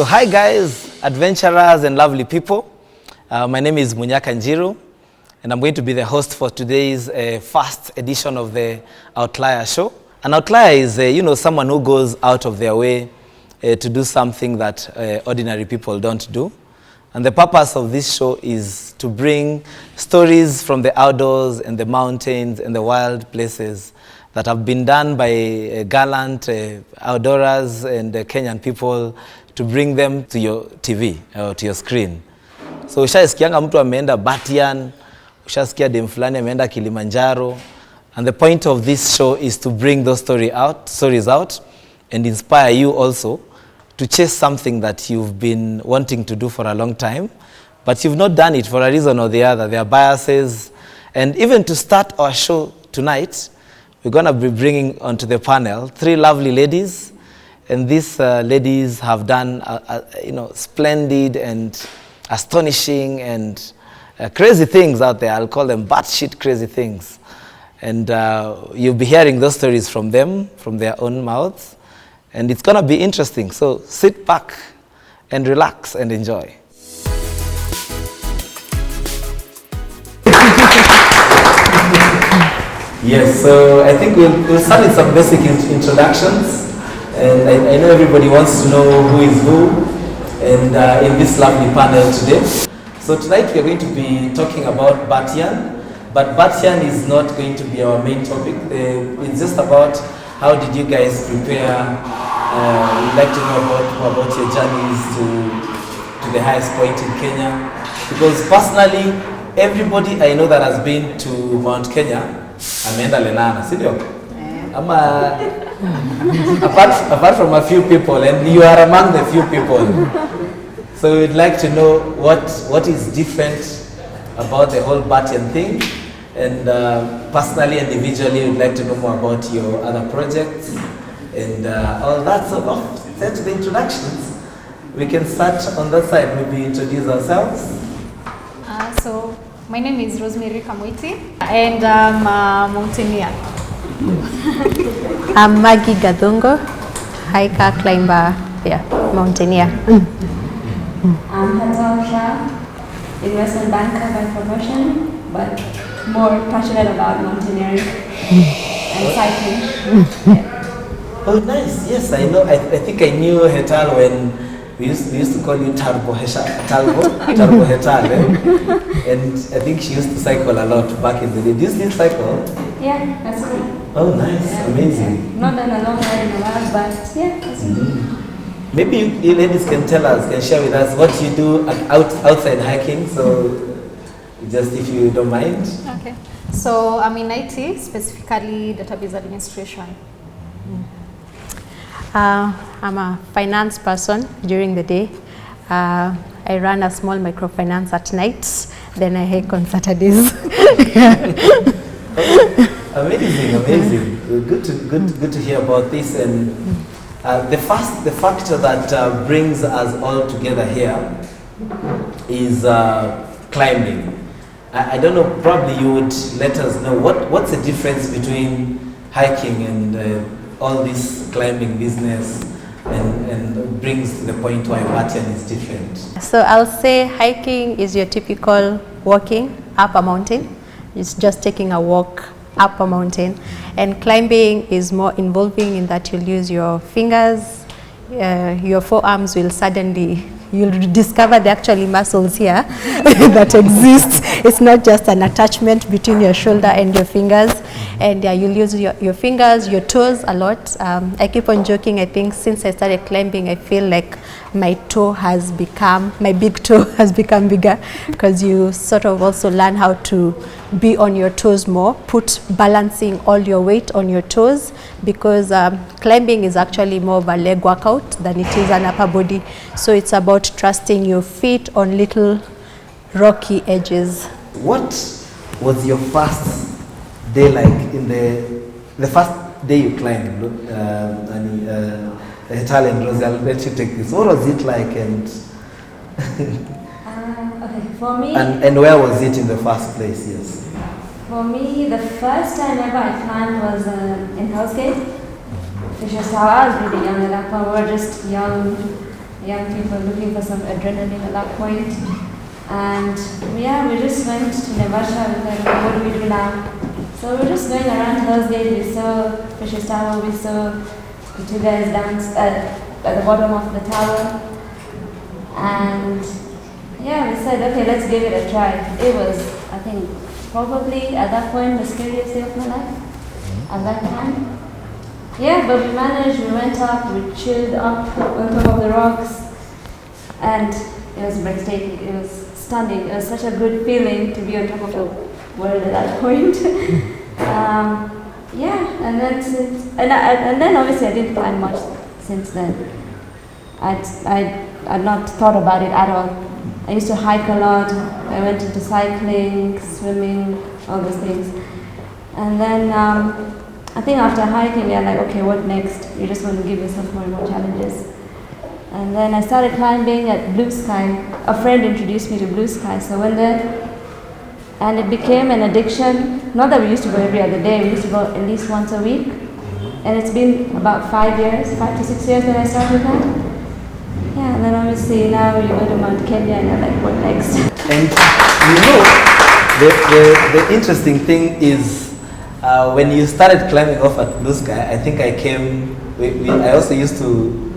Hi guys, adventurers and lovely people. My name is Munyaka Njiru, and I'm going to be the host for today's first edition of the Outliers show. An outlier is, someone who goes out of their way to do something that ordinary people don't do. And the purpose of this show is to bring stories from the outdoors and the mountains and the wild places that have been done by gallant outdoors and Kenyan people to bring them to your TV or to your screen. So ushasikianga mtu ameenda Batian, ushasikia dem fulani ameenda Kilimanjaro, and the point of this show is to bring those stories out and inspire you also to chase something that you've been wanting to do for a long time, but you've not done it for a reason or the other. There are biases. And even to start our show tonight, we're going to be bringing onto the panel 3 lovely ladies. And these ladies have done, splendid and astonishing and crazy things out there. I'll call them batshit crazy things. And you'll be hearing those stories from them, from their own mouths. And it's going to be interesting. So sit back and relax and enjoy. Yes, so I think we'll start with some basic introductions. And I know everybody wants to know who is who and in this lovely panel today. So tonight we're going to be talking about Batian, but Batian is not going to be our main topic. It's just about how did you guys prepare. We'd like to know about your journeys to the highest point in Kenya. Because personally, everybody I know that has been to Mount Kenya, ameenda Lenana, sindio? Apart from a few people, and you are among the few people. So we'd like to know what is different about the whole Batian thing. And personally and individually, we'd like to know more about your other projects and all that. So set to the introductions. We can start on that side, maybe introduce ourselves. So my name is Rosemary Kamweti and I'm a mountaineer. I'm Margie Gathungu, hiker, climber, mountaineer. I'm Hetal Shah, investment banker by profession, but more passionate about mountaineering and cycling. Oh, nice. Yes, I know. I think I knew Hetal when we used to call you Turbo Hetal. And I think she used to cycle a lot back in the day. Do you still cycle? Yeah, that's good. Oh, nice. Yeah. Amazing. Not done a long ride in a while, but yeah, that's good. Maybe you ladies can share with us what you do outside hiking. So just if you don't mind. Okay. So I'm in IT, specifically database administration. I'm a finance person during the day. I run a small microfinance at night. Then I hike on Saturdays. Amazing. Good to hear about this. And the factor that brings us all together here is climbing. I don't know. Probably you would let us know what's the difference between hiking and all this climbing business, and brings to the point why Batian is different. So I'll say hiking is your typical walking up a mountain. It's just taking a walk up a mountain. And climbing is more involving in that you'll use your fingers, your forearms will you'll discover the actually muscles here that exist. It's not just an attachment between your shoulder and your fingers. And you'll use your fingers, your toes a lot. I keep on joking, I think since I started climbing, I feel like my big toe has become bigger, because you sort of also learn how to be on your toes more, balancing all your weight on your toes, because climbing is actually more of a leg workout than it is an upper body. So it's about trusting your feet on little rocky edges. What was your first day like in the first day you climbed? Hetal and Rosie, I'll let you take this. What was it like? And okay, for me. And where was it in the first place? Yes. For me, the first time ever I climbed was in Hell's Gate. Fisher's Tower. I was really young at that point. We were just young young people looking for some adrenaline at that point. And yeah, we just went to Nevasha. We thought, okay, what do we do now? So we were just going around Hell's Gate. We saw Fisher's Tower. We saw the two guys dance at the bottom of the tower. And yeah, we said, okay, let's give it a try. It was, I think, probably at that point the scariest day of my life at that time. Yeah, but we managed. We went up. We chilled up on top of the rocks, and it was breathtaking. It was stunning. It was such a good feeling to be on top of the world at that point. Yeah, and that's it. And then obviously I didn't plan much since then. I'd not thought about it at all. I used to hike a lot. I went into cycling, swimming, all those things. And then I think after hiking, you're like, okay, what next? You just want to give yourself more and more challenges. And then I started climbing at Blue Sky. A friend introduced me to Blue Sky, so I went there. And it became an addiction. Not that we used to go every other day, we used to go at least once a week. And it's been about 5 to 6 years that I started that. Yeah, and then obviously now you go to Mount Kenya and you're like, what next? And the interesting thing is when you started climbing off at Blue Sky, I think I came, I also used to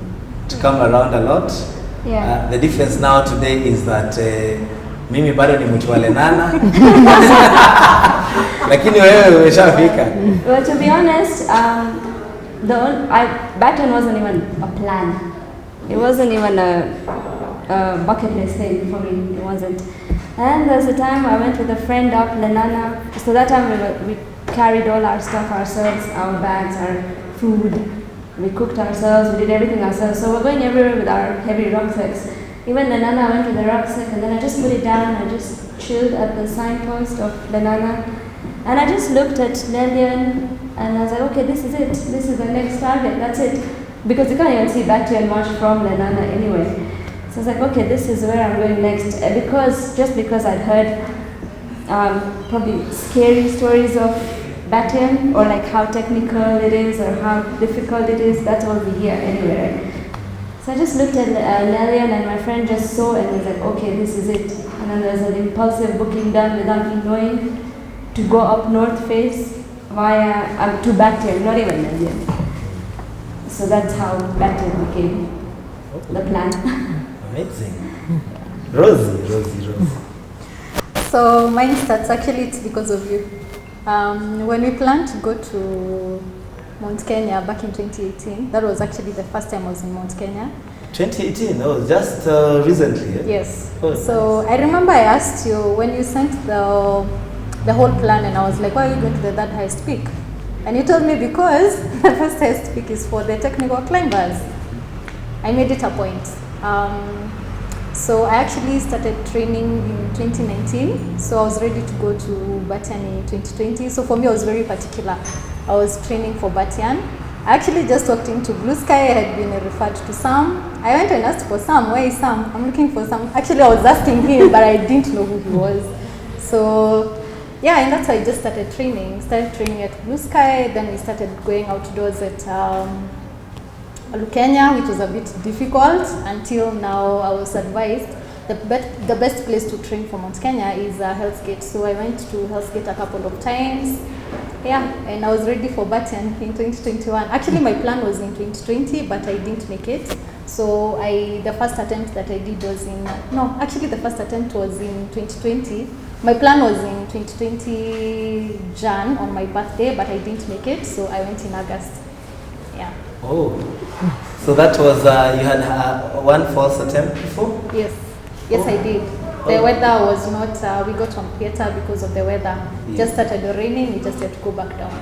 come around a lot. Yeah. The difference now today is that mimi bado ni mtu wa Lenana. Lakini wewe umeshafika. Well, to be honest, Batian wasn't even a plan. It wasn't even a bucket list thing for me. It wasn't. And there was a time I went with a friend up Lenana. So that time we carried all our stuff ourselves, our bags, our food. We cooked ourselves. We did everything ourselves. So we're going everywhere with our heavy rucksacks. Even Lenana, I went with the rucksack and then I just put it down. I just chilled at the signpost of Lenana. And I just looked at Lelian and I was like, okay, this is it. This is the next target. That's it. Because you can't even see Batian much from Lenana anyway. So I was like, okay, this is where I'm going next. Just because I'd heard probably scary stories of Batian or like how technical it is or how difficult it is, that's all we hear anyway. So I just looked at Lelian and my friend just saw and was like, okay, this is it. And then there's an impulsive booking done without me knowing to go up North Face via to Batian, not even Lelian. So that's how Batian became the plan. Amazing. Rosie. So mine starts, actually it's because of you. When we planned to go to Mount Kenya back in 2018, that was actually the first time I was in Mount Kenya. 2018, oh, just recently. Eh? Yes. Oh, so nice. I remember I asked you when you sent the whole plan and I was like, why are you going to the third highest peak? And you told me because the first highest peak is for the technical climbers. I made it a point. So I actually started training in 2019. So I was ready to go to Batian in 2020. So for me, I was very particular. I was training for Batian. I actually just walked into Blue Sky. I had been referred to Sam. I went and asked for Sam. Where is Sam? I'm looking for Sam. Actually, I was asking him, but I didn't know who he was. So yeah, and that's how I just started training. Started training at Blue Sky. Then we started going outdoors at Kenya, which was a bit difficult until now. I was advised the best place to train for Mount Kenya is Hell's Gate. So I went to Hell's Gate a couple of times. Yeah, and I was ready for Batian in 2021. Actually, my plan was in 2020, but I didn't make it. So the first attempt that I did was the first attempt was in 2020. My plan was in 2020 Jan on my birthday, but I didn't make it, so I went in August. Yeah. Oh, so that was, you had one false attempt before? Yes, I did. The weather was not, we got on theater because of the weather. Yeah. Just started raining, we just had to go back down.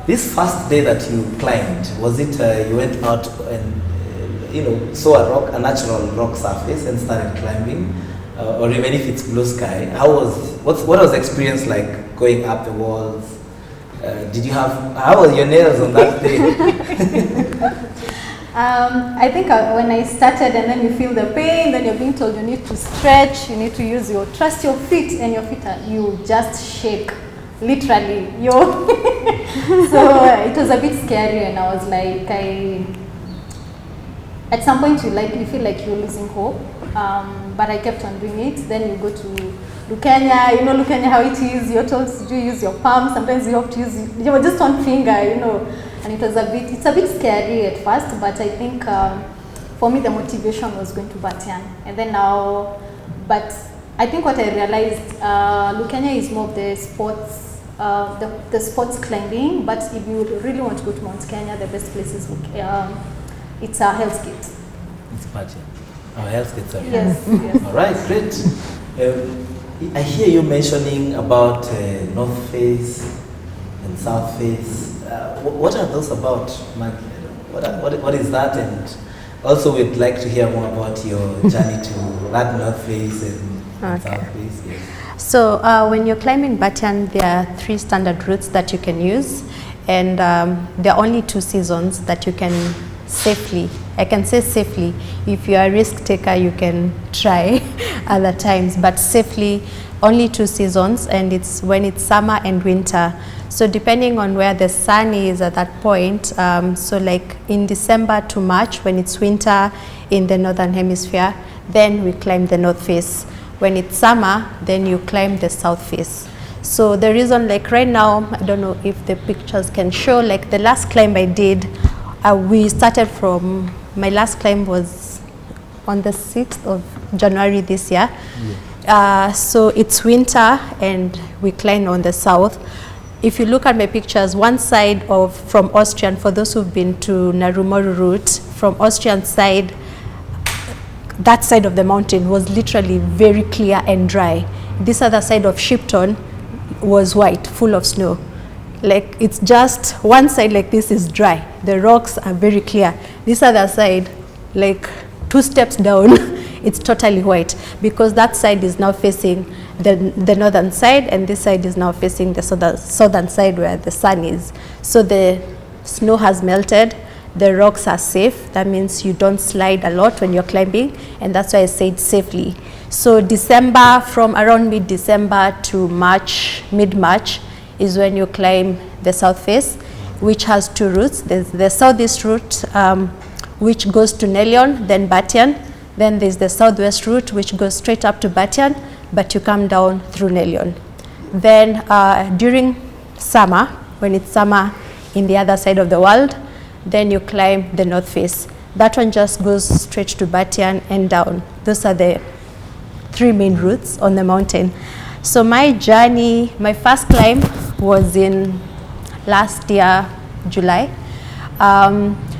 This first day that you climbed, was it you went out and saw a natural rock surface and started climbing? Or even if it's Blue Sky, what was the experience like going up the walls? How were your nails on that day? I think when I started and then you feel the pain, then you're being told you need to stretch, you need to trust your feet, and your feet you just shake, literally. So it was a bit scary, and I was like, at some point you feel like you're losing hope, but I kept on doing it. Then you go to Lukenya, you know Lukenya how it is, you're told to use your palm, sometimes you have to use just one finger, you know, and it's a bit scary at first, but I think for me the motivation was going to Batian, and then now, but I think what I realized, Lukenya is more of the sports, the sports climbing, but if you really want to go to Mount Kenya, the best place is it's Hell's Gate. It's Batian. Oh, Hell's Gate, sorry. Yes, yes. All right, great. I hear you mentioning about North Face and South Face. What are those about, Maggie? What is that? And also we'd like to hear more about your journey to that North Face and South Face. Yes. So when you're climbing Batian, there are 3 standard routes that you can use, and there are only 2 seasons that you can safely, I can say safely, if you're a risk taker you can try other times, but safely only 2 seasons, and it's when it's summer and winter. So depending on where the sun is at that point, so like in December to March when it's winter in the northern hemisphere, then we climb the North Face. When it's summer, then you climb the South Face. So the reason, like right now, I don't know if the pictures can show, like the last climb I did, we started from, my last climb was on the 6th of January this year. Yeah. So it's winter and we climb on the south. If you look at my pictures, one side of from Austrian, for those who've been to Narumoru route, from Austrian side, that side of the mountain was literally very clear and dry. This other side of Shipton was white, full of snow. Like it's just one side like this is dry. The rocks are very clear. This other side, like 2 steps down, it's totally white, because that side is now facing the northern side, and this side is now facing the southern side where the sun is. So the snow has melted, the rocks are safe. That means you don't slide a lot when you're climbing, and that's why I said safely. So December, from around mid-December to March, mid-March, is when you climb the South Face, which has 2 routes. There's the southeast route, which goes to Nelion, then Batian. Then there's the southwest route, which goes straight up to Batian, but you come down through Nelion. Then during summer, when it's summer in the other side of the world, then you climb the North Face. That one just goes straight to Batian and down. Those are the 3 main routes on the mountain. So my journey, my first climb was in last year, July.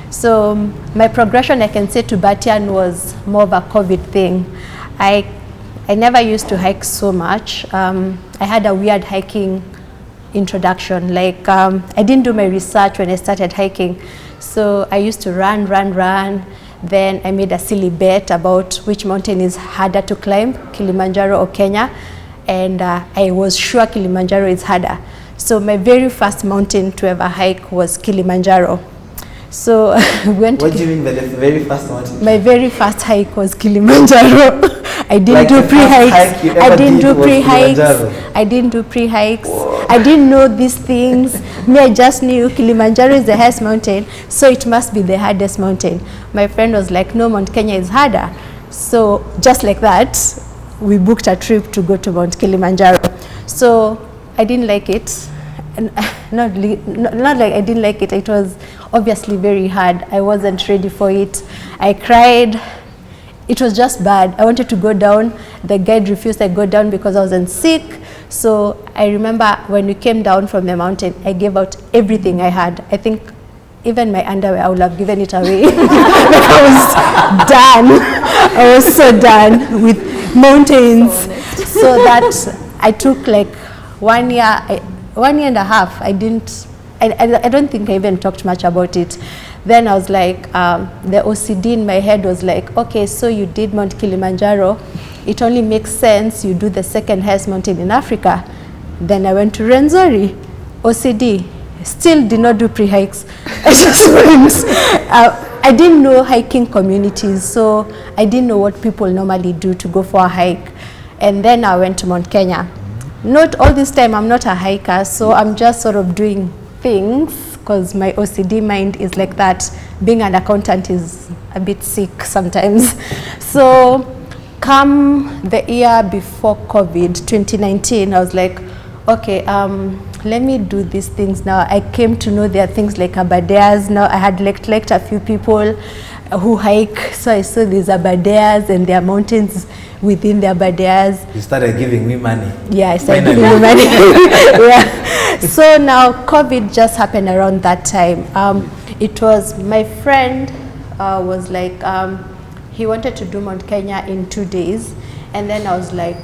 So my progression, I can say, to Batian was more of a COVID thing. I never used to hike so much. I had a weird hiking introduction. Like I didn't do my research when I started hiking. So I used to run. Then I made a silly bet about which mountain is harder to climb, Kilimanjaro or Kenya. And I was sure Kilimanjaro is harder. So my very first mountain to ever hike was Kilimanjaro. So we went What do you mean by the very first mountain? My very first hike was Kilimanjaro. I didn't Like do pre-hikes. I didn't do pre-hikes. I didn't do pre-hikes. I didn't know these things. Me, I just knew Kilimanjaro is the highest mountain, so it must be the hardest mountain. My friend was like, no, Mount Kenya is harder. So just like that, we booked a trip to go to Mount Kilimanjaro. So I didn't like it. And not like I didn't like it. It was obviously very hard. I wasn't ready for it. I cried. It was just bad. I wanted to go down. The guide refused I go down because I wasn't sick. So I remember when we came down from the mountain, I gave out everything I had. I think even my underwear, I would have given it away. Like I was done. I was so done with mountains. So that I took like 1 year, 1 year and a half. I don't think I even talked much about it. Then I was like, the OCD in my head was like, okay, so you did Mount Kilimanjaro. It only makes sense you do the second highest mountain in Africa. Then I went to Rwenzori, OCD. Still did not do pre-hikes. I just went. I didn't know hiking communities, so I didn't know what people normally do to go for a hike. And then I went to Mount Kenya. Not all this time, I'm not a hiker, so I'm just sort of doing things because my OCD mind is like that. being an accountant is a bit sick sometimes. So come the year before COVID, 2019, I was like, okay, let me do these things now. I came to know there are things like Outliers. Now I had liked a few people who hike, so I saw these Outliers and there are mountains within the Outliers. You started giving me money. Yeah, I started giving you money. Yeah. So now COVID just happened around that time. It was my friend was like, he wanted to do Mount Kenya in 2 days, and then I was like,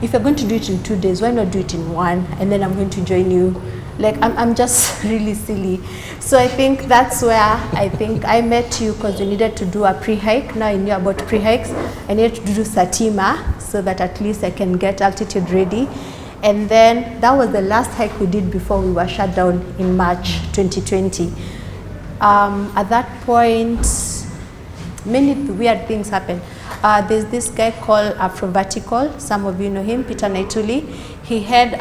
if you're going to do it in 2 days, why not do it in 1? And then I'm going to join you. Like, I'm just really silly. So I think that's where I think I met you, because we needed to do a pre-hike. Now I knew about pre-hikes. I needed to do Satima so that at least I can get altitude ready. And then that was the last hike we did before we were shut down in March 2020. At that point, many weird things happened. There's this guy called Afro-Vertical. Some of you know him, Peter Naituli. He had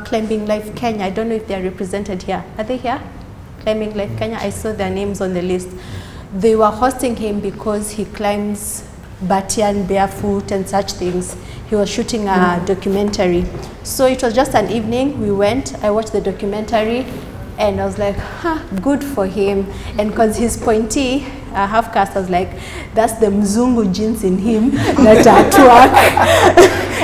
Climbing Life Kenya. I don't know if they're represented here. Are they here? Climbing Life Kenya. I saw their names on the list. They were hosting him because he climbs Batian barefoot and such things. He was shooting a documentary. So it was just an evening. We went. I watched the documentary. And I was like, good for him. And because he's pointy, half caste, I was like, that's the Mzungu genes in him that are at work.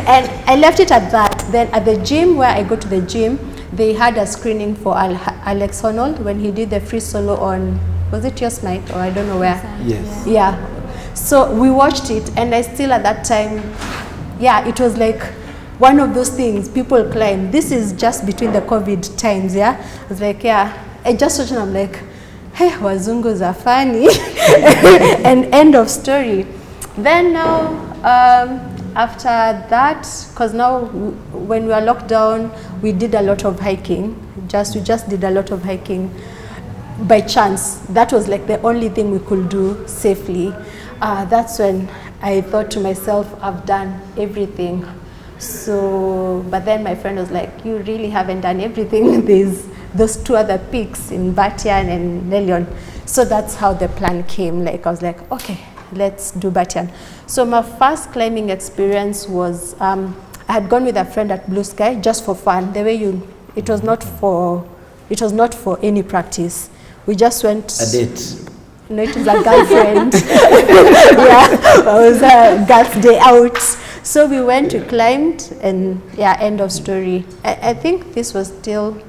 And I left it at that. Then at the gym, where I go to the gym, they had a screening for Alex Honnold when he did the free solo on, was it Yours Night, or I don't know where? Yes. Yeah. So we watched it, and I still at that time, yeah, it was like, one of those things people climb. This is just between the COVID times, yeah? I was like, yeah. I just watched and I'm like, hey, Wazungus are funny. And end of story. Then now, after that, because now when we were locked down, we did a lot of hiking. We just did a lot of hiking by chance. That was like the only thing we could do safely. That's when I thought to myself, I've done everything. So, but then my friend was like, you really haven't done everything. There's those 2 other peaks in Batian and Nelion. So that's how the plan came. Like, I was like, okay, let's do Batian. So my first climbing experience was, I had gone with a friend at Blue Sky just for fun. The way it was not for any practice. We just went. A date. No, it was a girlfriend. Yeah, it was a girl's day out. So we went, we climbed, and yeah, end of story. I think this was still,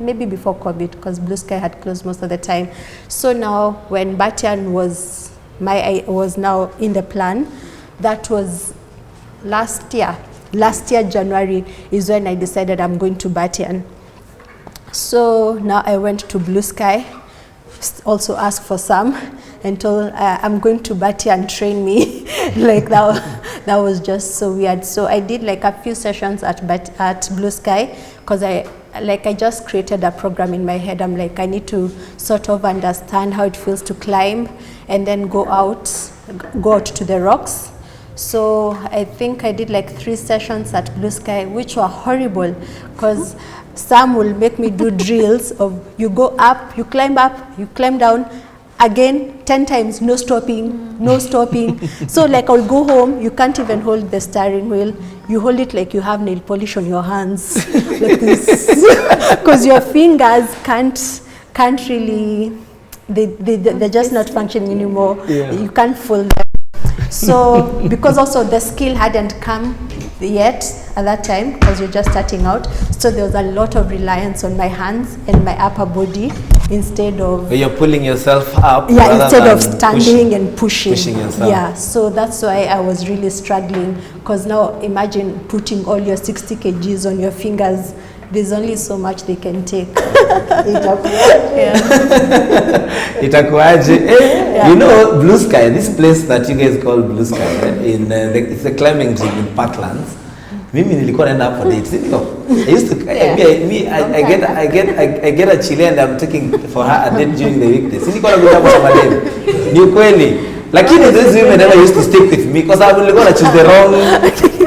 maybe before COVID, because Blue Sky had closed most of the time. So now, when Batian was now in the plan, that was last year. Last year, January, is when I decided I'm going to Batian. So now I went to Blue Sky, also asked for some, and told I'm going to Batian, train me. Like that was just so weird. So I did like a few sessions at Blue Sky, because I just created a program in my head. I'm like, I need to sort of understand how it feels to climb and then go out to the rocks. So I think I did like 3 sessions at Blue Sky, which were horrible, because some will make me do drills of you go up, you climb down, again 10 times, no stopping. So like I'll go home, you can't even hold the steering wheel. You hold it like you have nail polish on your hands, like this, because your fingers can't really, they're just not functioning anymore. Yeah. You can't fold them. So because also the skill hadn't come yet at that time, because you're just starting out, so there was a lot of reliance on my hands and my upper body instead of you're pulling yourself up, instead of standing and pushing yourself. Yeah, so that's why I was really struggling, because now imagine putting all your 60 kgs on your fingers. There's only so much they can take. Itakuaje. Yeah. You know, Blue Sky, this place that you guys call Blue Sky, it's a climbing gym in Parklands. Mimi nilikuwa naenda hapo date. I used to I get a chile and I'm taking for her a date during the weekdays. Nilikuwa nakuja hapo kwa date. Ni ukweli. Lakini these women never used to stick with me, because I will go to choose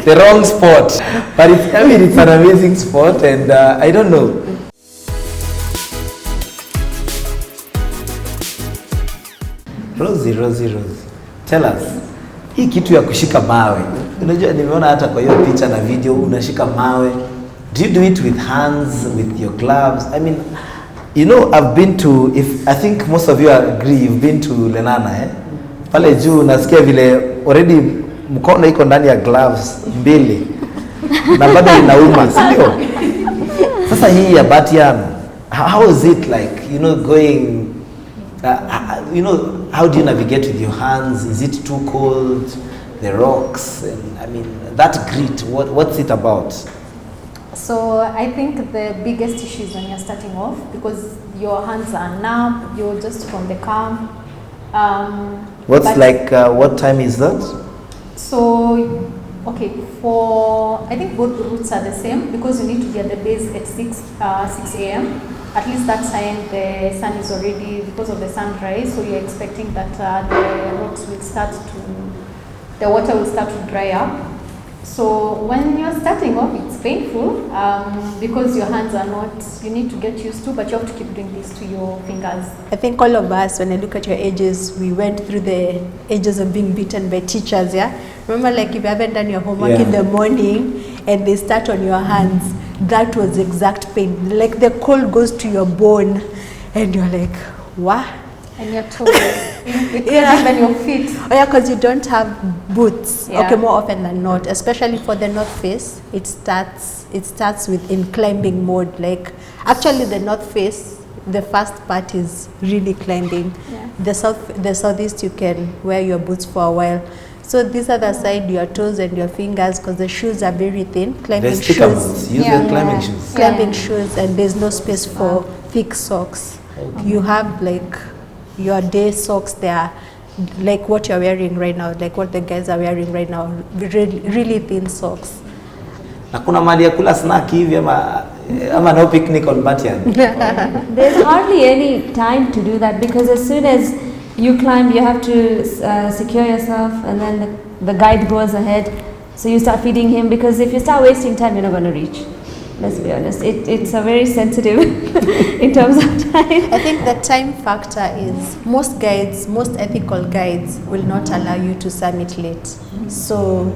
the wrong spot. But it's an amazing spot, and I don't know. Rosie, tell us, hii kitu ya kushika mawe, unajua nimeona hata kwa hiyo picha na video unashika mawe. Do you do it with hands, with your gloves? I mean, you know, I've been to, I think most of you agree, you've been to Lenana, eh? Pale juu nasikia vile already mkono iko ndani ya gloves mbili na bado inauma, sio? Sasa hii ya Batian, how is it like, you know, going, you know, how do you navigate with your hands? Is it too cold? The rocks, and I mean, that grit, what's it about? So I think the biggest issue is when you're starting off, because your hands are numb, you're just from the camp. What's like, what time is that? So, okay, I think both routes are the same, because you need to be at the base at 6 a.m. At least that time the sun is already, because of the sunrise, so you're expecting that the rocks will start the water will start to dry up. So when you're starting off, it's painful because your hands are not, you need to get used to, but you have to keep doing this to your fingers. I think all of us, when I look at your ages, we went through the ages of being beaten by teachers, yeah? Remember, like, if you haven't done your homework in the morning and they start on your hands, that was exact pain. Like, the cold goes to your bone and you're like, what? And your toes, even your feet. Oh yeah, because you don't have boots. Yeah. Okay, more often than not, especially for the north face, it starts with in climbing mode. Like, actually the north face, the first part is really climbing. Yeah. The southeast, you can wear your boots for a while. So this other side, your toes and your fingers, because the shoes are very thin. Climbing shoes. Use the climbing shoes. Climbing shoes, and there's no space for thick socks. Okay. You have like your day socks there, like what you're wearing right now, like what the guys are wearing right now, really thin socks. Na kuna mali ya kula snack hivi ama no picnic on Batian? There's hardly any time to do that, because as soon as you climb, you have to secure yourself, and then the guide goes ahead. So you start feeding him, because if you start wasting time, you're not going to reach. Let's be honest, it's a very sensitive in terms of time. I think the time factor is most ethical guides will not allow you to summit late. So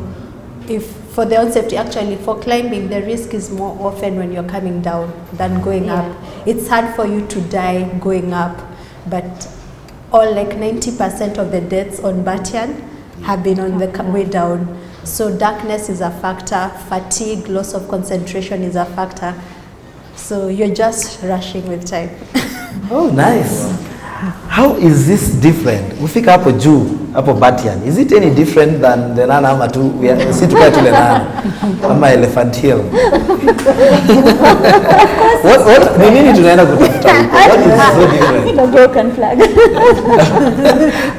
if for the own safety, actually for climbing, the risk is more often when you're coming down than going up. It's hard for you to die going up, but all like 90% of the deaths on Batian have been on the way down. So darkness is a factor, fatigue, loss of concentration is a factor. So you're just rushing with time. Oh, nice. How is this different? Ufika hapo juu, hapo Batian. Is it any different than the Nana ama tu? Si tukae tu Lenana ama Elephant Hill. What ni nini tunaenda kutafuta? What is so different? The broken flag.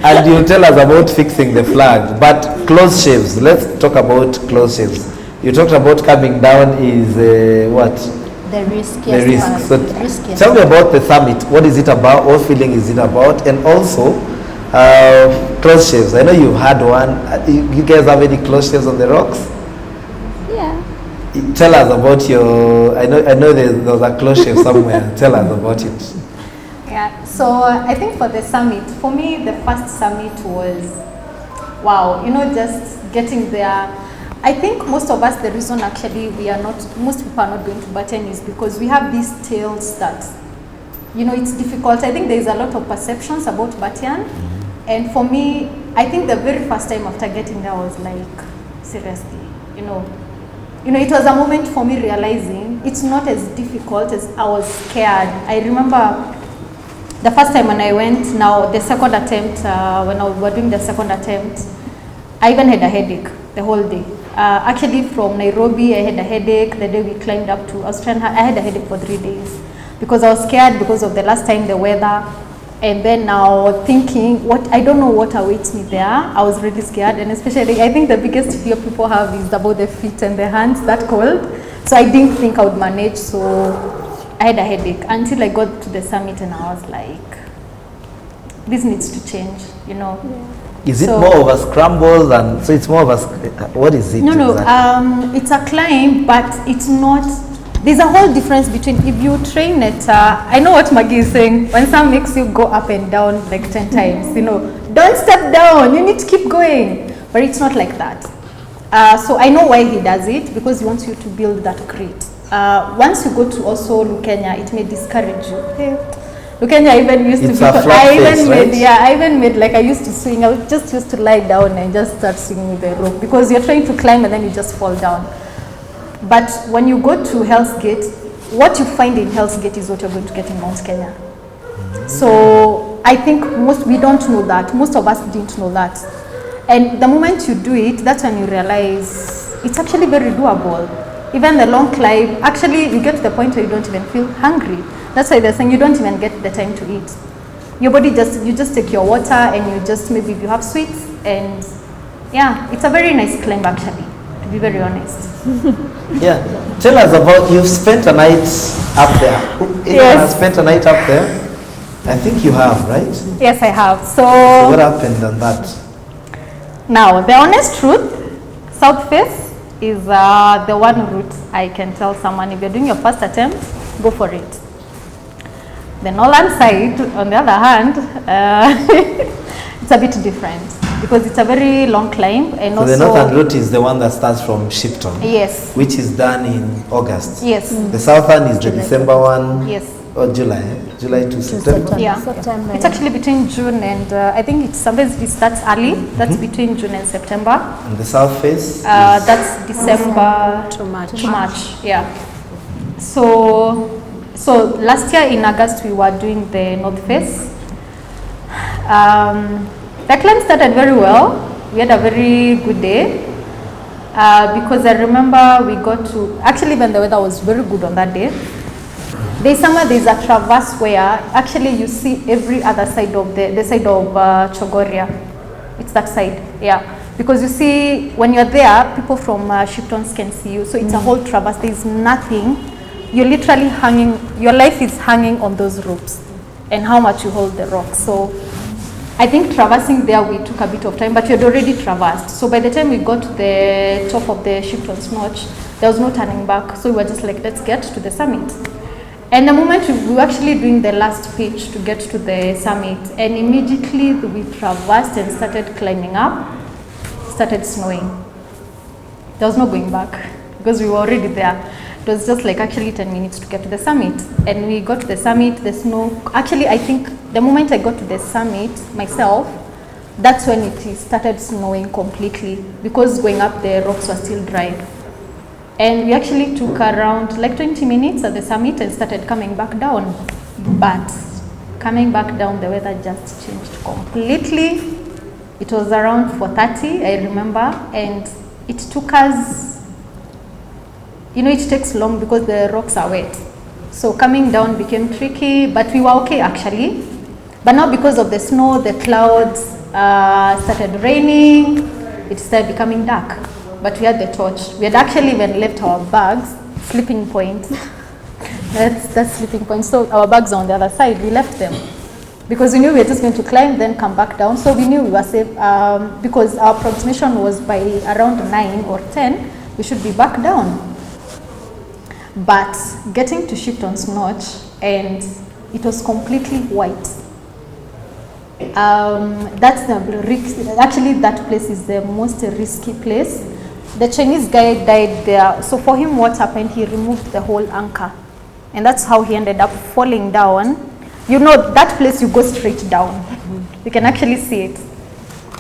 And you tell us about fixing the flag, but close shaves. Let's talk about close shaves. You talked about coming down is what? The riskiest. The risk. Part. So Riskiest. tell me about the summit. What is it about? What feeling is it about? And also, close shaves. I know you've had one. You guys have any close shaves on the rocks? Yeah. Tell us about your. I know there's a close shave somewhere. Tell us about it. Yeah. So I think for the summit, for me, the first summit was, wow. You know, just getting there. I think most of us, the reason actually most people are not going to Batian is because we have these tales that, you know, it's difficult. I think there's a lot of perceptions about Batian. And for me, I think the very first time after getting there, I was like, seriously, you know, it was a moment for me realizing it's not as difficult as I was scared. I remember the first time when I went, now the second attempt, when we were doing the second attempt, I even had a headache the whole day. Actually from Nairobi, I had a headache the day we climbed up to Australia. I had a headache for 3 days because I was scared because of the last time, the weather. And then now thinking, I don't know what awaits me there. I was really scared, and especially I think the biggest fear people have is about the feet and the hands, that cold. So I didn't think I would manage, so I had a headache until I got to the summit and I was like, this needs to change, you know. Yeah. Is it more of a scramble than, so it's more of a, what is it? No, exactly? It's a climb, but it's not, there's a whole difference between if you train it, I know what Margie is saying, when some makes you go up and down like 10 times, you know, don't step down, you need to keep going. But it's not like that. So I know why he does it, because he wants you to build that grit. Once you go to also Lukenya, it may discourage you. Hey, Lukenya even used It's to be, a flat face, right? I even made, like I used to swing, I just used to lie down and just start swinging with the rope, because you're trying to climb and then you just fall down. But when you go to Hell's Gate, what you find in Hell's Gate is what you're going to get in Mount Kenya. So I think we don't know that. Most of us didn't know that. And the moment you do it, that's when you realize it's actually very doable. Even the long climb, actually you get to the point where you don't even feel hungry. That's why they're saying you don't even get the time to eat. Your body you just take your water and you just, maybe you have sweets, and yeah, it's a very nice climb actually, to be very honest. Yeah. Tell us about, you've spent a night up there. Anyone has spent a night up there? I think you have, right? Yes, I have. So what happened on that? Now, the honest truth, South Face is the one route I can tell someone, if you're doing your first attempt, go for it. The northern side, on the other hand, it's a bit different, because it's a very long climb. And So also, the northern route is the one that starts from Shipton? Yes. Which is done in August? Yes. The southern is the December one? Yes. Or July? July to September? Yeah. September. It's actually between June and, I think it sometimes it starts early. That's between June and September. And the south face? is That's December to March. to March, yeah. So last year in August we were doing the North Face. The climb started very well. We had a very good day, because I remember we got to, actually when the weather was very good on that day, there's a traverse where actually you see every other side of the side of Chogoria. It's that side, yeah. Because you see, when you're there, people from Shiptons can see you. So it's a whole traverse. There's nothing. You're literally hanging, your life is hanging on those ropes and how much you hold the rock. So I think traversing there, we took a bit of time, but we had already traversed. So by the time we got to the top of the Shipton's Notch, there was no turning back. So we were just like, let's get to the summit. And the moment we were actually doing the last pitch to get to the summit, and immediately we traversed and started climbing up, started snowing. There was no going back, because we were already there. It was just like actually 10 minutes to get to the summit. And we got to the summit, the snow, actually I think the moment I got to the summit myself, that's when it started snowing completely, because going up the rocks were still dry. And we actually took around like 20 minutes at the summit and started coming back down. But coming back down, the weather just changed completely. It was around 4:30, I remember, and it took us, it takes long because the rocks are wet. So coming down became tricky, but we were okay actually. But now because of the snow, the clouds started raining, it started becoming dark. But we had the torch. We had actually even left our bags, sleeping point. That's sleeping point. So our bags are on the other side, we left them. Because we knew we were just going to climb, then come back down. So we knew we were safe, because our approximation was by around 9 or 10, we should be back down. But getting to Shipton's Notch, and it was completely white. That's actually that place is the most risky place. The Chinese guy died there, so for him what happened, he removed the whole anchor, and that's how he ended up falling down. That place you go straight down. You can actually see it.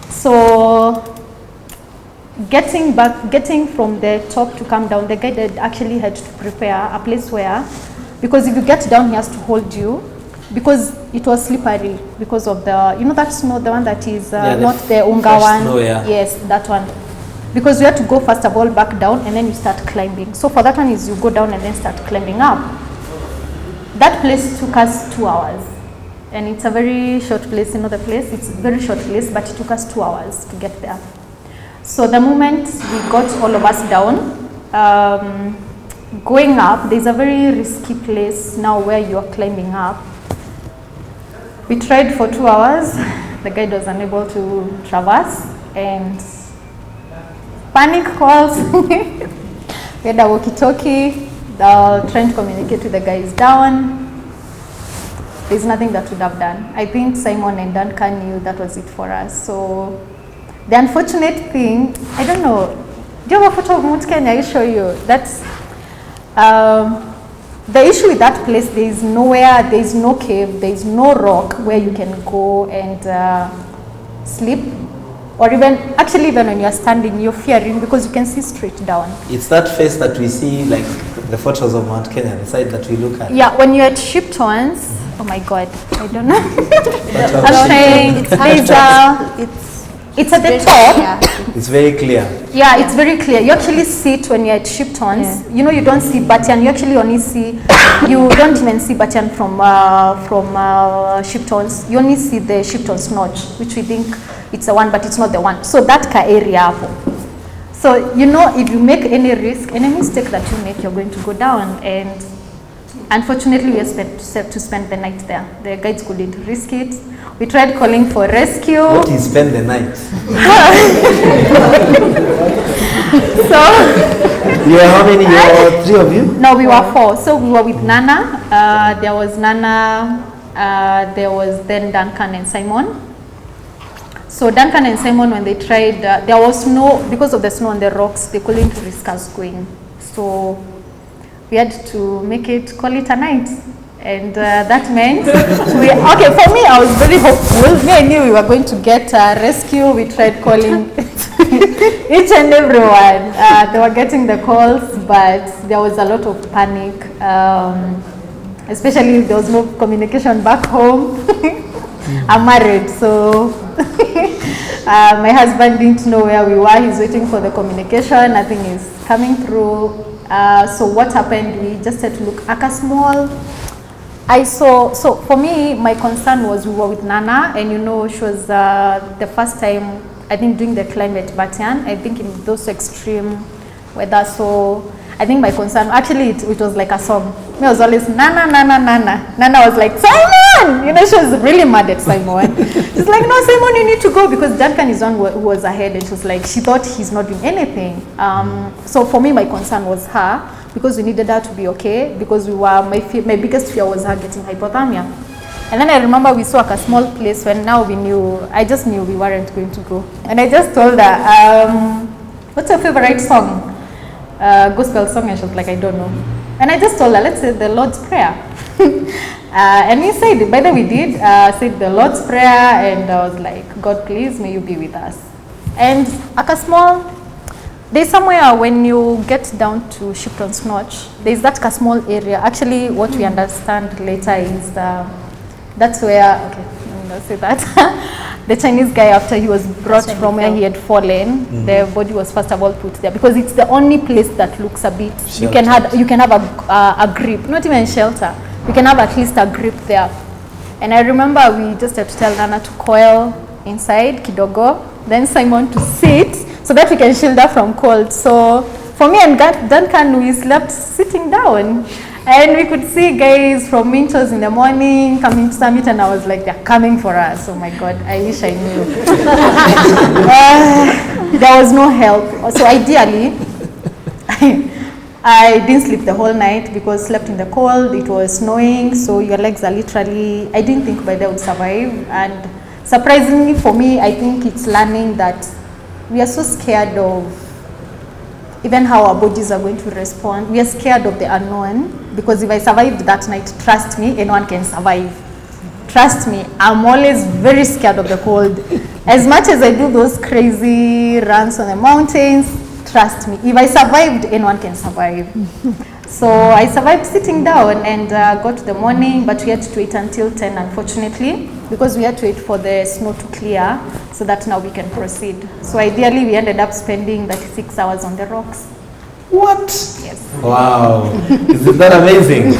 So getting from the top to come down, the guy actually had to prepare a place where, because if you get down he has to hold you, because it was slippery because of the, that snow, the one that is not the Unga one. Snow, yeah. Yes, that one. Because you have to go first of all back down and then you start climbing. So for that one is you go down and then start climbing up. That place took us 2 hours. And it's a very short place, the place, it's a very short place, but it took us 2 hours to get there. So the moment we got all of us down, going up, there's a very risky place now where you're climbing up. We tried for 2 hours, the guide was unable to traverse, and panic calls. We had a walkie-talkie, trying to communicate with the guys down. there's nothing that would have done. I think Simon and Duncan knew that was it for us. So the unfortunate thing, I don't know, do you have a photo of Mount Kenya? I show you. That's the issue with that place. There is nowhere, there is no cave, there is no rock where you can go and sleep. Or even, actually even when you're standing, you're fearing because you can see straight down. It's that face that we see, like the photos of Mount Kenya, the side that we look at. Yeah, when you're at Shiptons, oh my God, I don't know. I'm saying it's at the top. Yeah. It's very clear. Yeah, it's very clear. You actually see it when you're at Shiptons. You know, you don't see Batian. You actually only see, you don't even see Batian from Shiptons. You only see the Shiptons notch, which we think it's the one, but it's not the one. So that area. So, you know, if you make any risk, any mistake that you make, you're going to go down. And unfortunately, we had to spend the night there. The guides couldn't risk it. We tried calling for rescue. What is spend the night? So, You were how many? You were 3 of you? no, we were 4. So we were with Nana. There was Nana. There was then Duncan and Simon. So Duncan and Simon, when they tried, there was snow, because of the snow on the rocks, they couldn't risk us going. So we had to call it a night. And that meant, okay, for me, I was very hopeful. Me, I knew we were going to get a rescue. We tried calling each and everyone. They were getting the calls, but there was a lot of panic, especially if there was no communication back home. I'm married, so my husband didn't know where we were. He's waiting for the communication. Nothing is coming through. So what happened, we just had to look at a small, so for me, my concern was we were with Nana, and you know, she was the first time, I think, doing the climb at Batian, I think in those extreme weather. So I think my concern, actually it was like a song. I was always, Nana, Nana, Nana. Nana was like, Simon! You know, she was really mad at Simon. She's like, no, Simon, you need to go, because Duncan is one who was ahead, and she was like, she thought he's not doing anything. So for me, my concern was her, because we needed her to be okay, because we were, my biggest fear was her getting hypothermia. And then I remember we saw a small place when now we knew, I just knew we weren't going to go. And I just told her, what's your favorite song? Gospel song, and she was like, I don't know. And I just told her, let's say the Lord's Prayer. And we said, by the way, we did, said the Lord's Prayer, and I was like, God, please, may you be with us. And a small, there's somewhere when you get down to Shipton's Notch, there's that small area. Actually, what we understand later is that's where, okay, I'm going to say that. The Chinese guy, after he was brought from where he had fallen, the body was first of all put there, because it's the only place that looks a bit, you can have a grip, not even shelter. You can have at least a grip there. And I remember we just had to tell Nana to coil inside, kidogo, then Simon to sit, so that we can shield her from cold. So for me and Duncan, we slept sitting down. And we could see guys from Mintos in the morning coming to summit, and I was like, they're coming for us. Oh my God, I wish I knew. There was no help. So ideally, I didn't sleep the whole night because I slept in the cold. It was snowing, so your legs are literally, I didn't think by then I would survive. And surprisingly for me, I think it's learning that we are so scared of even how our bodies are going to respond. We are scared of the unknown, because if I survived that night, trust me, anyone can survive. Trust me, I'm always very scared of the cold. As much as I do those crazy runs on the mountains, trust me, if I survived, anyone can survive. So I survived sitting down and got to the morning, but we had to wait until 10, unfortunately, because we had to wait for the snow to clear so that now we can proceed. So ideally, we ended up spending 36 hours on the rocks. What? Yes. Wow. Isn't that amazing?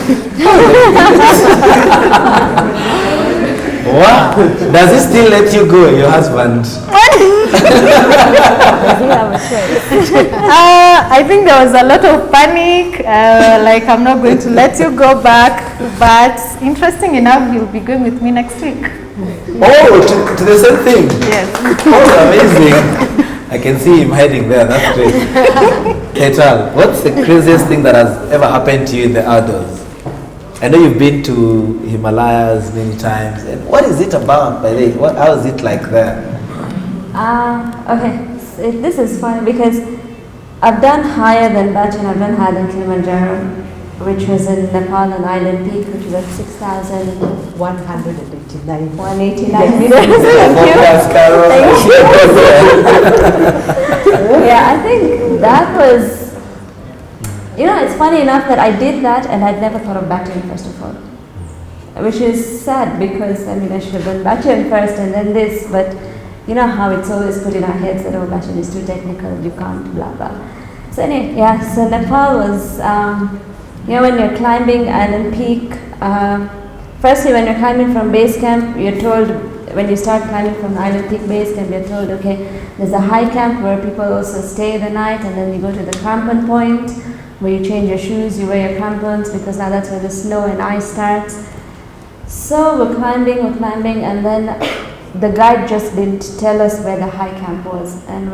What? Does he still let you go, your husband? I think there was a lot of panic, like I'm not going to let you go back, but interesting enough, he'll be going with me next week. Oh, to the same thing? Yes. Oh, amazing. I can see him hiding there, that's great. Hetal, what's the craziest thing that has ever happened to you in the outdoors? I know you've been to Himalayas many times. And what is it about, by the way? How is it like there? Okay, so this is fun because I've done higher than Batian. I've done higher than Kilimanjaro, which was in Nepal, an island peak, which was at 6,189 meters. Yeah, I think that was, you know, it's funny enough that I did that and I'd never thought of Batian first of all. Which is sad because, I mean, I should have done Batian first and then this, but you know how it's always put in our heads that, oh, Batian is too technical, you can't, blah, blah. So anyway, yeah, so Nepal was, you know, when you're climbing Island Peak, firstly when you're climbing from base camp, you're told, when you start climbing from Island Peak base camp, you're told, okay, there's a high camp where people also stay the night, and then you go to the crampon point, where you change your shoes, you wear your crampons, because now that's where the snow and ice starts. So we're climbing, and then the guide just didn't tell us where the high camp was, and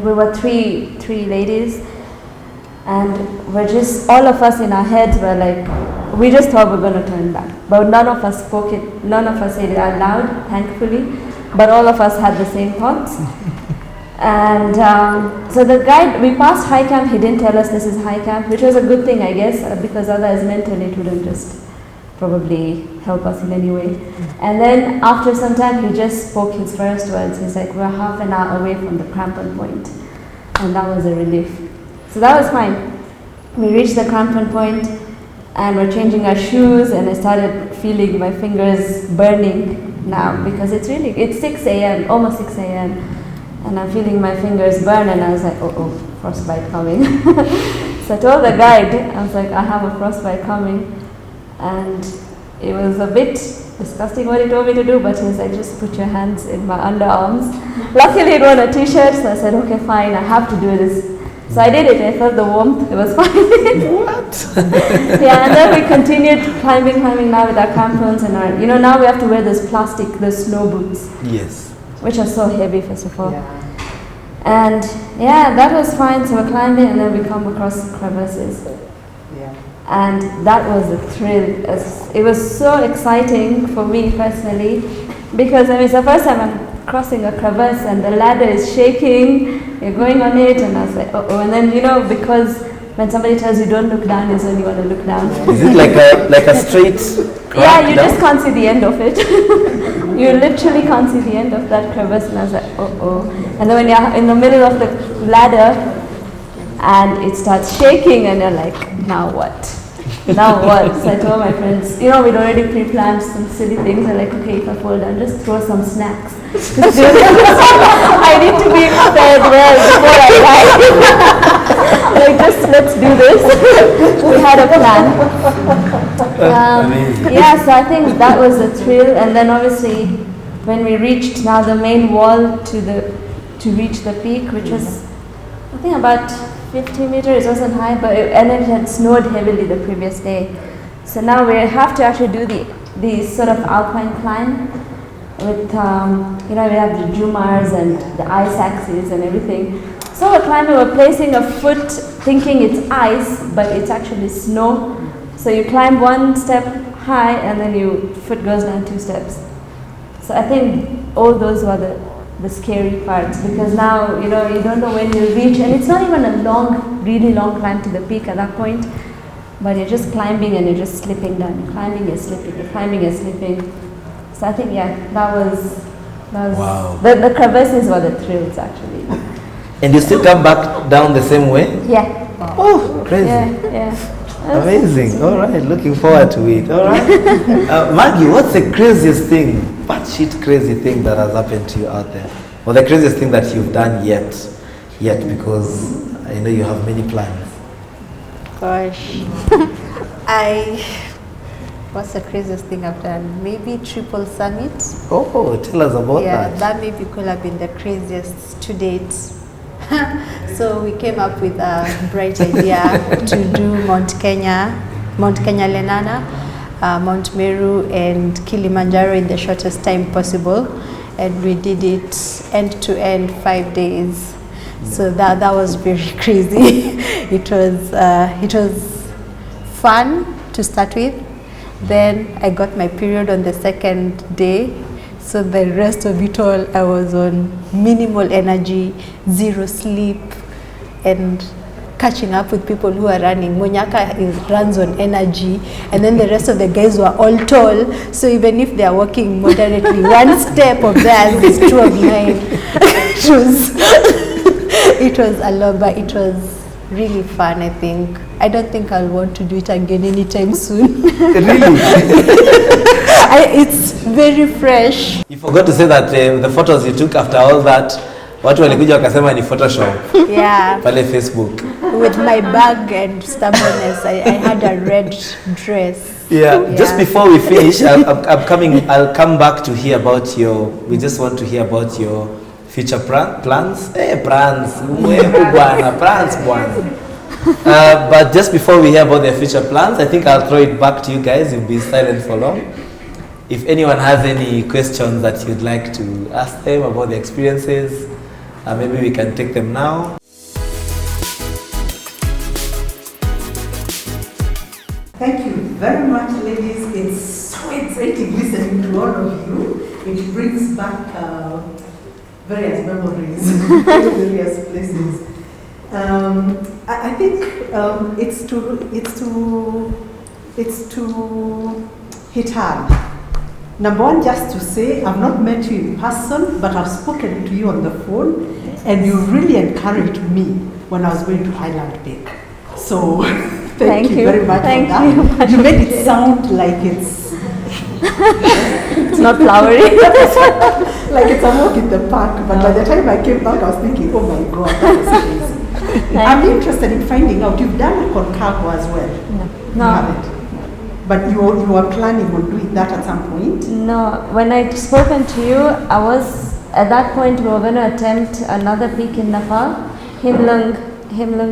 we were three ladies, and we're just, all of us in our heads were like, we just thought we're going to turn back, but none of us spoke it, none of us said it out loud, thankfully, but all of us had the same thoughts. And so the guide, we passed high camp, he didn't tell us this is high camp, which was a good thing, I guess, because otherwise mentally it wouldn't just probably help us in any way. And then after some time he just spoke his first words. He's like, we're half an hour away from the crampon point. And that was a relief. So that was fine. We reached the crampon point and we're changing our shoes, and I started feeling my fingers burning now because it's 6 a.m., almost 6 a.m. and I'm feeling my fingers burn, and I was like, oh, frostbite coming. So I told the guide, I was like, I have a frostbite coming. And it was a bit disgusting what he told me to do, but he was like, just put your hands in my underarms. Luckily it was a t-shirt, so I said, okay, fine, I have to do this. So I did it, I felt the warmth, it was fine. What? Yeah, and then we continued climbing now with our crampons and our, you know, now we have to wear those snow boots. Yes. Which are so heavy, first of all. Yeah. And yeah, that was fine, so we're climbing and then we come across crevasses. Yeah. And that was a thrill. It was so exciting for me personally, because I mean, it's the first time I'm crossing a crevasse and the ladder is shaking, you're going on it, and I was like, oh, and then, you know, because when somebody tells you don't look down, is when you want to look down. Is it like a straight yeah, you just can't see the end of it. You literally can't see the end of that crevasse, and I was like, and then when you're in the middle of the ladder, and it starts shaking, and you're like, now what? Now what? So I told my friends, you know, we'd already pre-planned some silly things. I'm like, okay, if I fall down, just throw some snacks. I need to be fed well before I die. Like, just let's do this. We had a plan. Yeah, so I think that was a thrill. And then obviously, when we reached now the main wall to reach the peak, which was, I think, about 50 meters, it wasn't high, but and it had snowed heavily the previous day. So now we have to actually do the sort of alpine climb with, you know, we have the jumars and the ice axes and everything. So we're climbing, we're placing a foot thinking it's ice, but it's actually snow. So you climb one step high and then your foot goes down 2 steps. So I think all those were the scary parts, because now, you know, you don't know when you'll reach, and it's not even a really long climb to the peak at that point, but you're just climbing and you're just slipping down. You're climbing, you're slipping, you're climbing, you're slipping. So I think, yeah, that was wow. The crevasses were the thrills, actually. And you still come back down the same way? Yeah. Oh, crazy. Yeah. Amazing. All right, looking forward to it. All right. Margie, what's the craziest thing, batshit crazy thing that has happened to you out there? Or the craziest thing that you've done yet, because I know you have many plans. Gosh. What's the craziest thing I've done? Maybe triple summit. Oh, tell us about that. Yeah, that maybe could have been the craziest to date. So we came up with a bright idea to do Mount Kenya Lenana, Mount Meru and Kilimanjaro in the shortest time possible, and we did it end to end 5 days. So that was very crazy. It was fun to start with, Then I got my period on the second day. So the rest of it all, I was on minimal energy, zero sleep, and catching up with people who are running. Munyaka runs on energy, and then the rest of the guys were all tall. So even if they are walking moderately, one step of theirs is two of mine. It was a lot, but it was really fun, I think. I don't think I'll want to do it again anytime soon. Really? It's very fresh. You forgot to say that the photos you took after all that, watu walikuja wakasema ni Photoshop. Yeah. Pale Facebook. With my bag and stubbornness, I had a red dress. Yeah. Just before we finish, I'll come back to hear about we just want to hear about your future plans. Plans. But just before we hear about their future plans, I think I'll throw it back to you guys. You've been silent for long. If anyone has any questions that you'd like to ask them about the experiences, maybe we can take them now. Thank you very much, ladies. It's so exciting listening to all of you. It brings back various memories to various places. I think it's to Hetal. Number one, just to say, I've not met you in person, but I've spoken to you on the phone, and you really encouraged me when I was going to Island Peak. So thank you very much for that. You made it sound like it's not flowery. like it's a walk in the park, but by the time I came back, I was thinking, oh my God, that was crazy. I'm interested in finding out, you've done Concagua as well? No. You haven't? But you were planning on doing that at some point? No, when I'd spoken to you, at that point we were going to attempt another peak in Nepal, Himlung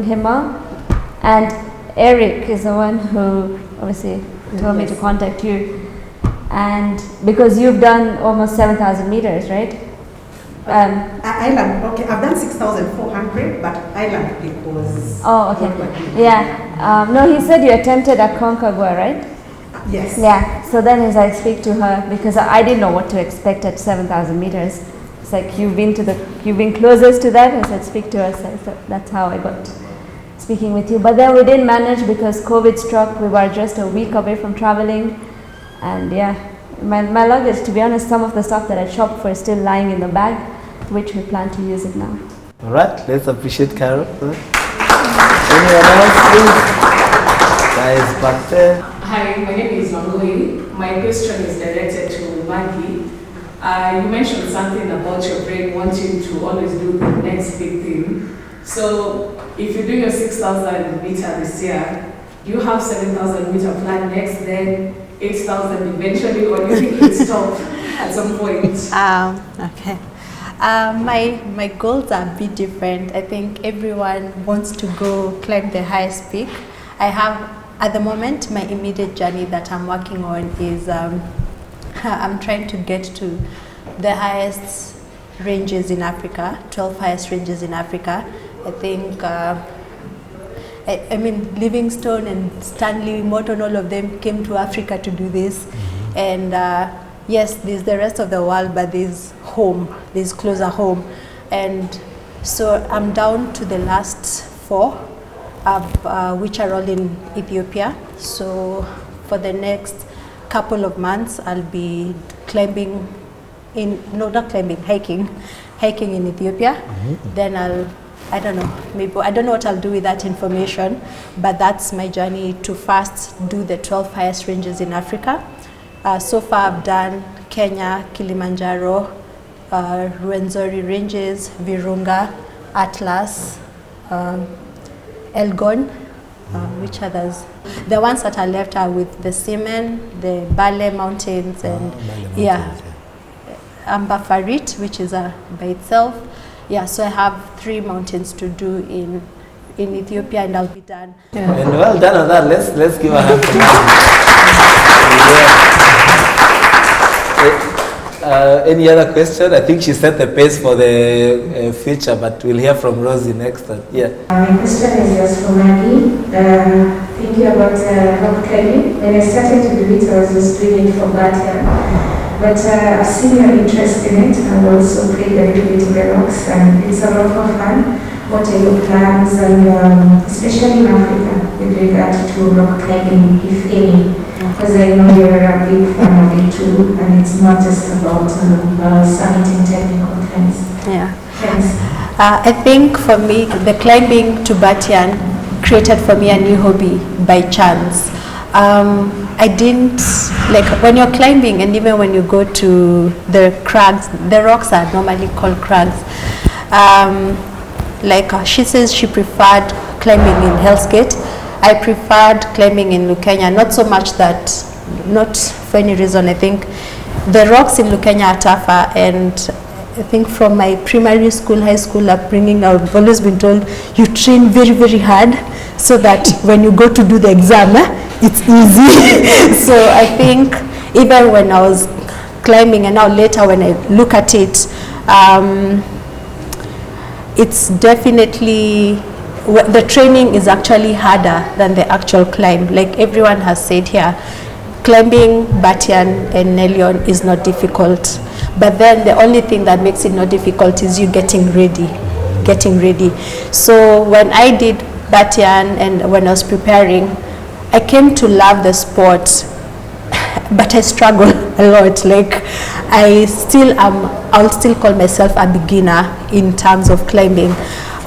Hima, and Eric is the one who obviously told me to contact you. And because you've done almost 7,000 meters, right? Island, okay, I've done 6,400, but Island Peak was... Oh, okay. Yeah. No, he said you attempted at Concagua, right? Yes. Yeah. So then as I speak to her, because I didn't know what to expect at 7,000 meters. It's like you've been closest to that. I said speak to her. So that's how I got speaking with you. But then we didn't manage because COVID struck. We were just a week away from traveling, and yeah, my luggage. To be honest, some of the stuff that I shopped for is still lying in the bag, which we plan to use it now. All right. Let's appreciate Carol. Anyone else, please? Guys back there. Hi, my name is Mangoi. My question is directed to Margie. You mentioned something about your brain wanting to always do the next big thing. So, if you do your 6,000 meter this year, do you have 7,000 meter plan next, then 8,000 eventually, or do you think you'll stop at some point? Okay. My goals are a bit different. I think everyone wants to go climb the highest peak. I have, at the moment, my immediate journey that I'm working on is I'm trying to get to the highest ranges in Africa, 12 highest ranges in Africa. I think, I mean, Livingstone and Stanley Morton, all of them came to Africa to do this. And yes, there's the rest of the world, but there's home, there's closer home. And so I'm down to the last 4, which are all in Ethiopia. So for the next couple of months, I'll be climbing hiking in Ethiopia. Then I don't know what I'll do with that information, but that's my journey to first do the 12 highest ranges in Africa. So far I've done Kenya, Kilimanjaro, Rwenzori ranges, Virunga, Atlas, Elgon, which others? The ones that are left are with the Semen, the Bale Mountains, and Ambafarit, which is by itself. Yeah, so I have 3 mountains to do in Ethiopia, and I'll be done. And well done on that. Let's give a hand for that. Any other question? I think she set the pace for the future, but we'll hear from Rosie next. Yeah. My question is just for Maggie. thinking about rock climbing. When I started to do it, I was just doing it for Batian. But I've seen your interest in it and also played a little bit in the rocks, and it's a lot of fun. What are your plans, and especially in Africa, with regard to rock climbing, if any? Because I know you're a big fan of it too, and it's not just about summiting technical things. Yeah. Thanks. I think for me, the climbing to Batian created for me a new hobby by chance. I didn't, like when you're climbing and even when you go to the crags, the rocks are normally called crags. She says she preferred climbing in Hell's Gate. I preferred climbing in Lukenya, not so much that, not for any reason. I think the rocks in Lukenya are tougher, and I think from my primary school, high school upbringing, I've always been told you train very, very hard so that when you go to do the exam, it's easy. So I think even when I was climbing and now later when I look at it, it's definitely, the training is actually harder than the actual climb. Like everyone has said here, climbing Batian and Nelion is not difficult. But then the only thing that makes it not difficult is you getting ready. So when I did Batian and when I was preparing, I came to love the sport, but I struggle a lot. Like I'll still call myself a beginner in terms of climbing.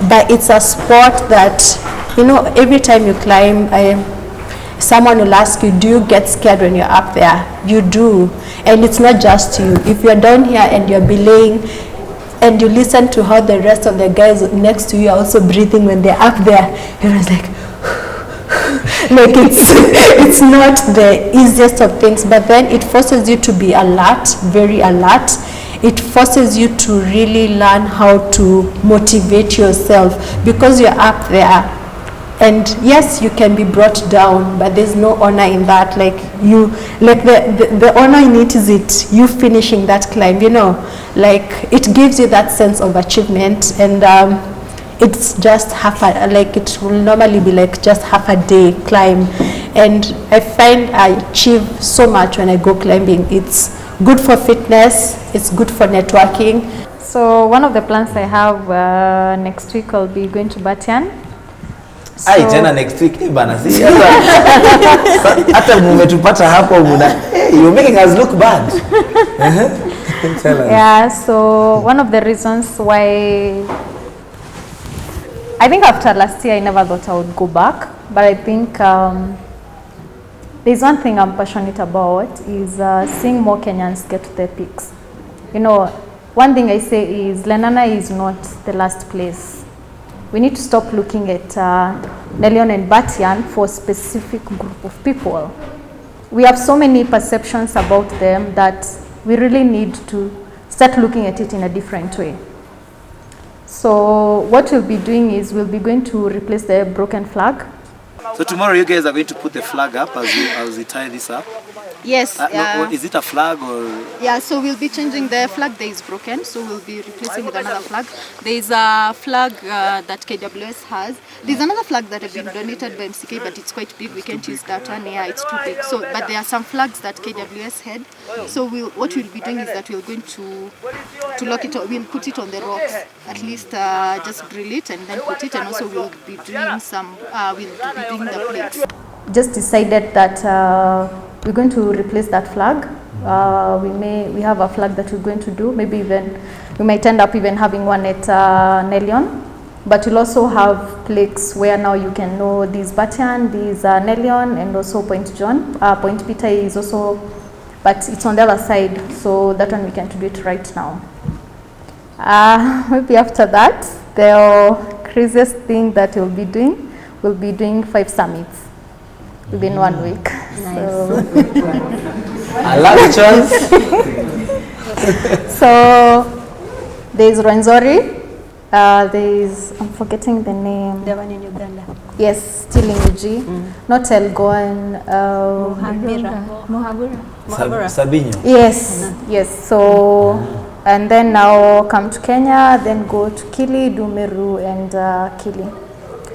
But it's a sport that, every time you climb, someone will ask you, do you get scared when you're up there? You do. And it's not just you. If you're down here and you're belaying and you listen to how the rest of the guys next to you are also breathing when they're up there, you're just like, like it's not the easiest of things, but then it forces you to be alert, very alert. It forces you to really learn how to motivate yourself because you're up there. And yes, you can be brought down, but there's no honor in that. Like the honor in it is you finishing that climb, like it gives you that sense of achievement. And it's just it will normally be like just half a day climb. And I find I achieve so much when I go climbing. It's good for fitness, it's good for networking. So one of the plans I have next week, I'll be going to Batian. So, tena next week bana si hata mumetupata hapo you're making us look bad. Tell us. Yeah, so one of the reasons why I think after last year I never thought I would go back, but I think there's one thing I'm passionate about is seeing more Kenyans get to their peaks. One thing I say is Lenana is not the last place. We need to stop looking at Nelion and Batian for a specific group of people. We have so many perceptions about them that we really need to start looking at it in a different way. So what we'll be doing is we'll be going to replace the broken flag. So tomorrow you guys are going to put the flag up as we tie this up? Yes. Is it a flag or? Yeah, so we'll be changing the flag that is broken, so we'll be replacing with another flag. There is a flag that KWS has. There's another flag that has been donated by MCK, but it's quite big. We can't use that one. Yeah, it's too big. So, but there are some flags that KWS had. So what we'll be doing is that we're going to lock it. We'll put it on the rocks. At least just drill it and then put it. And also we'll be doing some. We'll be doing the plates. Just decided that we're going to replace that flag. We have a flag that we're going to do. Maybe even we might end up even having one at Nelion. But we'll also have plaques where now you can know these Batian, these Nelion, and also Point John. Point Peter is also, but it's on the other side. So that one we can do it right now. Maybe after that, the craziest thing that we'll be doing 5 summits within 1 week. Nice. So, I love it, chance. So there's Rwenzori. There's, I'm forgetting the name. The one in Uganda. Yes, still in UG. Not Elgon. Sabinho. Yes, yes. So, and then now come to Kenya, then go to Kili, Dumeru, and Kili.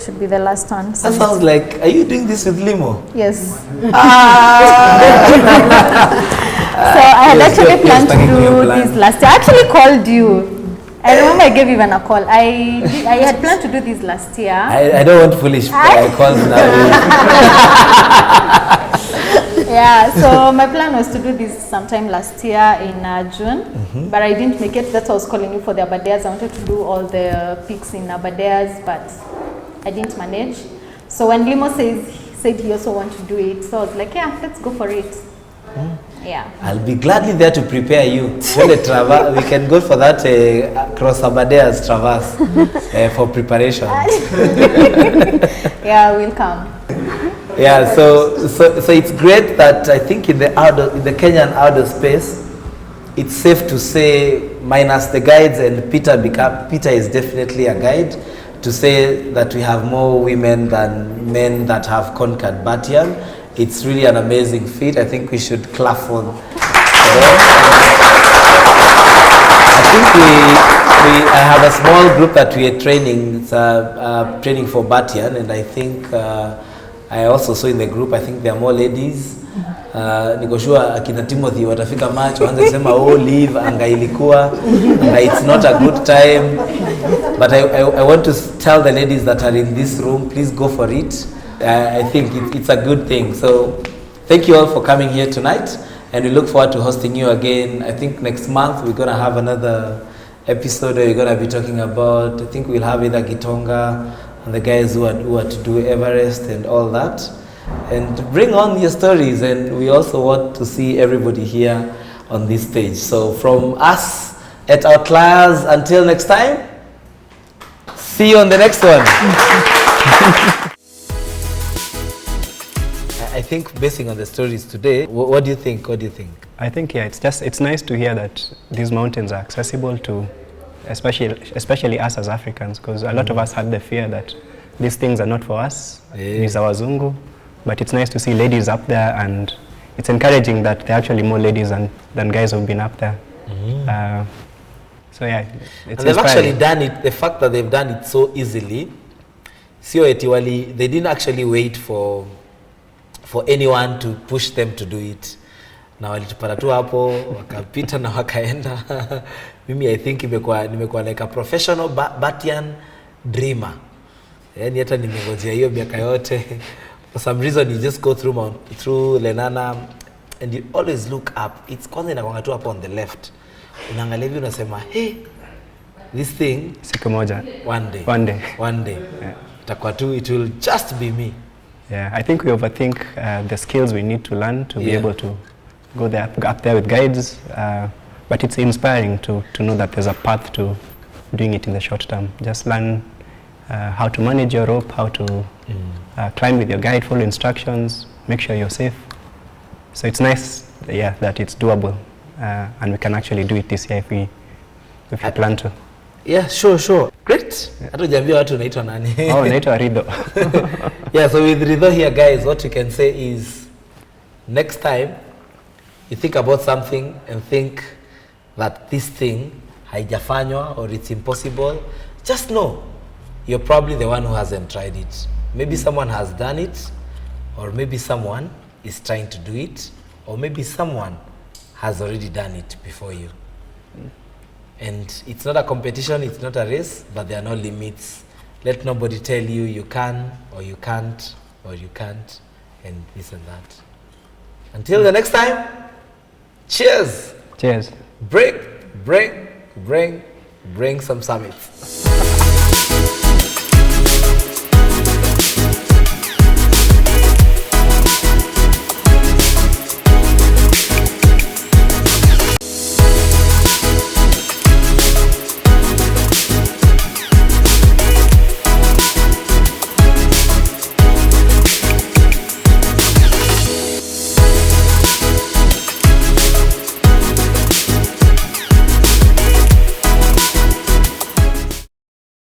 should be the last one. That sounds like, are you doing this with Limo? Yes. Ah! So I had actually planned to thank you for your do plan. this last year. I actually called you. I remember I gave even a call. I had planned to do this last year. I don't want foolish calls now. Yeah, so my plan was to do this sometime last year in June, but I didn't make it. That's why I was calling you for the Abadeas. I wanted to do all the pics in Abadeas, but I didn't manage. So when Limo said he also wanted to do it, so I was like, yeah, let's go for it. Yeah. I'll be gladly there to prepare you. We can go for that cross Abadeas traverse for preparation. Yeah, we'll come. Yeah, so it's great that I think in the Kenyan outdoor space, it's safe to say, minus the guides, and Peter is definitely a guide, to say that we have more women than men that have conquered Batian. It's really an amazing feat. I think we should clap for them. I have a small group that we are training. It's training for Batian, and I think I also saw in the group, I think there are more ladies. Niko sure akina Timothy watafika March waanze kusema oh leave anga ilikuwa anga it's not a good time, but I want to tell the ladies that are in this room, please go for it. I think it's a good thing. So thank you all for coming here tonight, and we look forward to hosting you again. I think next month we're going to have another episode where we're going to be talking about, I think we'll have either Gitonga and the guys who are to do Everest and all that, and bring on your stories. And we also want to see everybody here on this stage. So from us at Outliers, until next time, see you on the next one. I think basing on the stories today, what do you think? What do you think? I think, yeah, it's nice to hear that these mountains are accessible to especially us as Africans, because a lot of us had the fear that these things are not for us, it's our Zungu, but it's nice to see ladies up there, and it's encouraging that there are actually more ladies than guys who've been up there. So yeah, it's and they've actually done it, the fact that they've done it so easily, they didn't actually wait for anyone to push them to do it. Na walitupata tu hapo, wakapita na wakaenda. Mimi I think nimekuwa like a professional Batian dreamer. Yani hata nimengojea hiyo miaka yote. For some reason you just go through Lenana and you always look up. It's kwanza inakuanga tu hapo on the left. Unaangalia hivi unasema, hey, this thing siku moja, one day. Yeah. Itakuwa tu, it will just be me. Yeah, I think we overthink the skills we need to learn to be able to go up there with guides, but it's inspiring to know that there's a path to doing it in the short term. Just learn how to manage your rope, how to climb with your guide, follow instructions, make sure you're safe. So it's nice, that it's doable, and we can actually do it this year if we plan to. Yeah, sure. Great. Hata hujambia watu unaitwa nani? Oh, naitwa Rido. Yeah, so with Rido here, guys, what you can say is, next time you think about something and think that this thing haijafanywa or it's impossible, just know you're probably the one who hasn't tried it. Maybe someone has done it, or maybe someone is trying to do it, or maybe someone has already done it before you. And it's not a competition, it's not a race, but there are no limits. Let nobody tell you you can, or you can't, or you can't, and this and that. Until the next time, cheers! Cheers. Bring some summits.